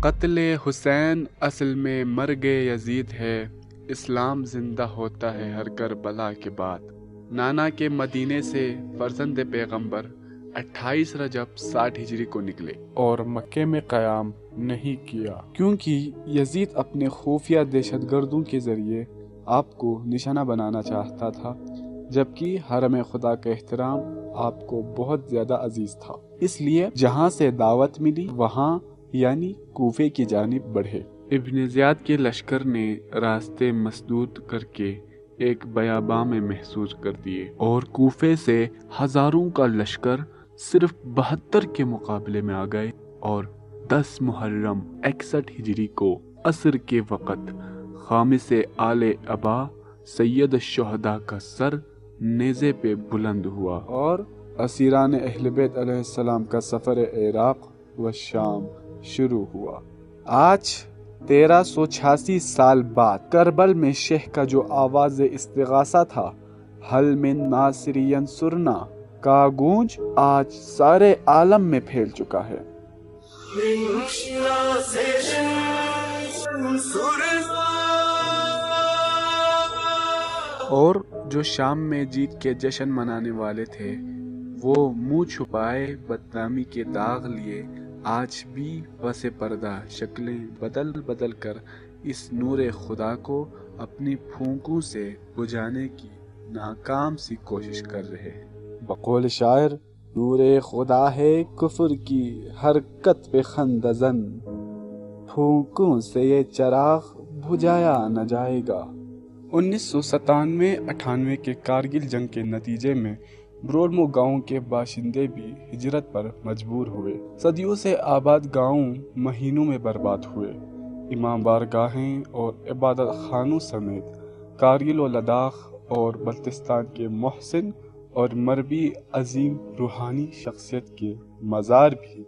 قتل حسین اصل میں مرگ یزید ہے، اسلام زندہ ہوتا ہے ہر کربلا کے بعد۔ نانا کے مدینے سے فرزند پیغمبر 28 رجب 60 ہجری کو نکلے اور مکے میں قیام نہیں کیا، کیونکہ یزید اپنے خفیہ دہشت گردوں کے ذریعے آپ کو نشانہ بنانا چاہتا تھا، جبکہ حرم خدا کا احترام آپ کو بہت زیادہ عزیز تھا۔ اس لیے جہاں سے دعوت ملی وہاں یعنی کوفے کی جانب بڑھے۔ ابن زیاد کے لشکر نے راستے مسدود کر کے ایک بیاباں میں محصور کر دیے اور کوفے سے ہزاروں کا لشکر صرف 72 کے مقابلے میں آ گئے، اور 10 محرم 61 ہجری کو عصر کے وقت خامس آل ابا سید الشہداء کا سر نیزے پہ بلند ہوا اور اسیران اہل بیت علیہ السلام کا سفر عراق و شام شروع ہوا۔ آج 1386 سال بعد کربل میں شیخ کا جو آواز استغاثہ تھا، حل من ناصر ینصرنا کا گونج آج سارے عالم میں پھیل چکا ہے۔ اور جو شام میں جیت کے جشن منانے والے تھے، وہ منہ چھپائے بدنامی کے داغ لیے آج بھی پس پردہ شکلیں بدل بدل کر اس نور خدا کو اپنی پھونکوں سے بجھانے کی ناکام سی کوشش کر رہے ہیں۔ بقول شاعر، نور خدا ہے کفر کی حرکت پہ خندہ زن، پھونکوں سے یہ چراغ بجھایا نہ جائے گا۔ 1997-98 کے کارگل جنگ کے نتیجے میں برولمو گاؤں کے باشندے بھی ہجرت پر مجبور ہوئے۔ صدیوں سے آباد گاؤں مہینوں میں برباد ہوئے۔ امام بارگاہیں اور عبادت خانوں سمیت کارگل و لداخ اور بلتستان کے محسن اور مربی عظیم روحانی شخصیت کے مزار بھی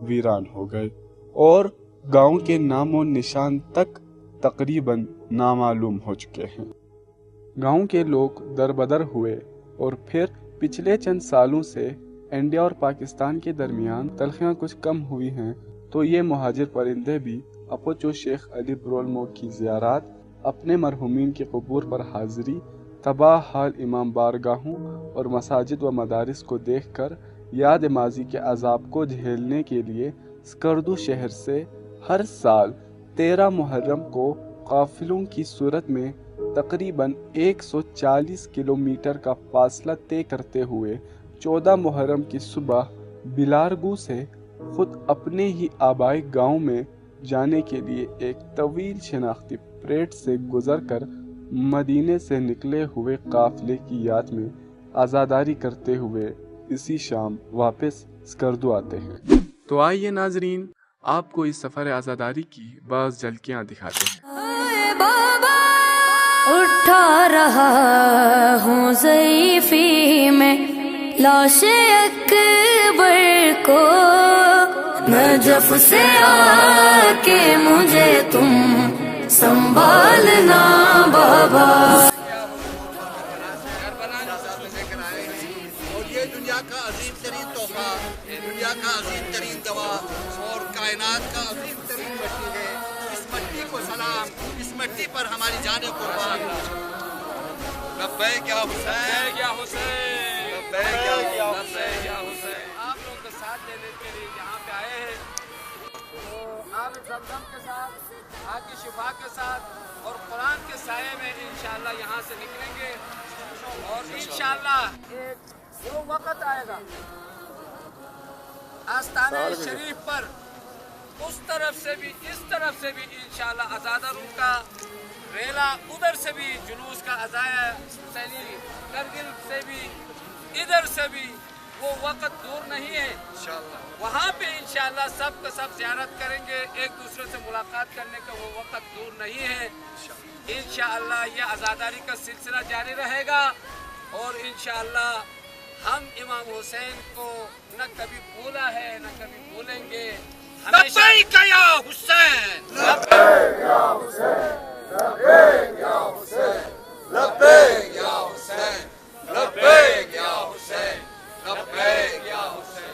ویران ہو گئے، اور گاؤں کے نام و نشان تک تقریباً نامعلوم ہو چکے ہیں۔ گاؤں کے لوگ دربدر ہوئے، اور پھر پچھلے چند سالوں سے انڈیا اور پاکستان کے درمیان تلخیاں کچھ کم ہوئی ہیں، تو یہ مہاجر پرندے بھی اپوچو شیخ علی برولمو کی زیارات، اپنے مرحومین کے قبور پر حاضری، تباہ حال امام بارگاہوں اور مساجد و مدارس کو دیکھ کر یاد ماضی کے عذاب کو جھیلنے کے لیے سکردو شہر سے ہر سال 13 محرم کو قافلوں کی صورت میں تقریباً 140 کلومیٹر کا فاصلہ طے کرتے ہوئے 14 محرم کی صبح بلارگو سے خود اپنے ہی آبائی گاؤں میں جانے کے لیے ایک طویل شناختی پریڈ سے گزر کر مدینے سے نکلے ہوئے قافلے کی یاد میں عزاداری کرتے ہوئے اسی شام واپس سکردو آتے ہیں۔ تو آئیے ناظرین، آپ کو اس سفر عزاداری کی بعض جھلکیاں دکھاتے ہیں۔ اٹھا رہا ہوں ضعیفی میں لاش اکبر کو، نجف سے آ کے مجھے تم سنبھالنا بابا۔ اور یہ دنیا کا عظیم ترین تحفہ، دنیا کا عظیم ترین دوا اور کائنات کا عظیم ترین مٹی ہے۔ اس مٹی کو سلام، اس مٹی پر ہماری جانیں قربان۔ لبیک یا حسین، یا حسین، لبیک یا حسین، یا حسین۔ آپ لوگوں کا ساتھ دینے کے لیے یہاں پہ آئے ہیں، تو آپ زمزم کے ساتھ، آگ کی شفا کے ساتھ اور قرآن کے سائے میں انشاءاللہ یہاں سے نکلیں گے، اور انشاءاللہ ایک وہ وقت آئے گا آستانہ شریف پر اس طرف سے بھی اس طرف سے بھی انشاءاللہ ازادہ روم کا ریلا، ادھر سے بھی جلوس کا ازایا حسینی، کرگل سے بھی، ادھر سے بھی، وہ وقت دور نہیں ہے انشاءاللہ۔ وہاں پہ انشاءاللہ سب کا سب زیارت کریں گے، ایک دوسرے سے ملاقات کرنے کا وہ وقت دور نہیں ہے انشاءاللہ۔ یہ عزاداری کا سلسلہ جاری رہے گا، اور انشاءاللہ ہم امام حسین کو نہ کبھی بھولا ہے نہ کبھی بھولیں گے۔ لبیک یا حسین، لبیک یا حسین، لبیک یا حسین، لبیک یا حسین، لبیک یا حسین، لبیک یا حسین۔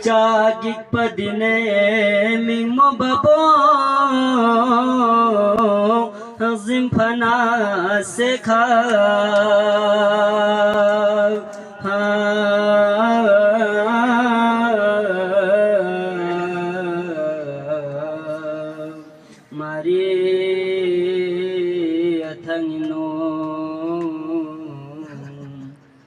Cagik padine mimo babo hazim phana sekha mari athangino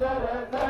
Dere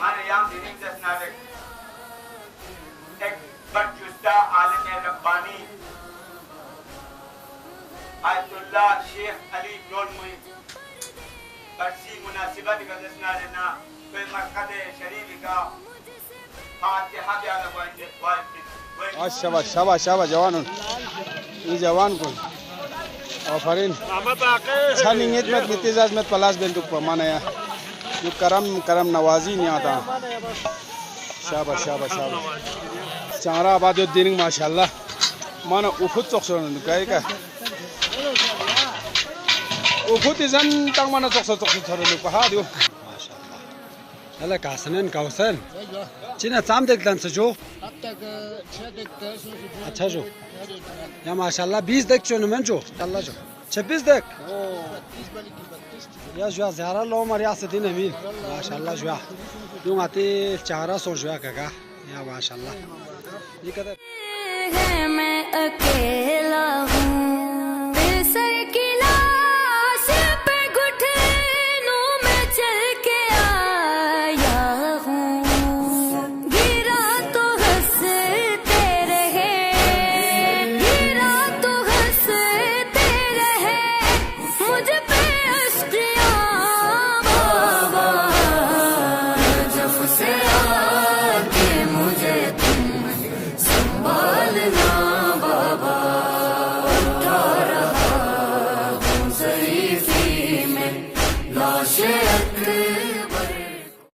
Mariam Dinim Jasnadik, ek barjusta alim Rabbani, Ayatullah Sheikh Ali Dolmui, برسی مناسبت کا دسنا دینا کوئی مرکز شریف کا فاتحہ بیانا کوئی شاباش شاباش شاباش جوانون این جوان کن آفرین چھانی نیت مت نتیزاز مت پلاس بندوق پا مانا یا جو کرم نوازی نہیں آتا شاباش شاباش شاباش چارا آباد الدین ماشاءاللہ مانا افت سخصرون گئی که افت زن تنگ مانا سخصرون پا دیو هلا کاسنن کاوسن چینا چام دیکھلن سجو اچھا جو یا ماشاءاللہ 20 دیکھ چو نمن جو اللہ جو 26 دیکھ یا جو زیارہ لو مریاس دین امین ماشاءاللہ جو یوں آتی 400 جو کگا یا ماشاءاللہ یہ کدھر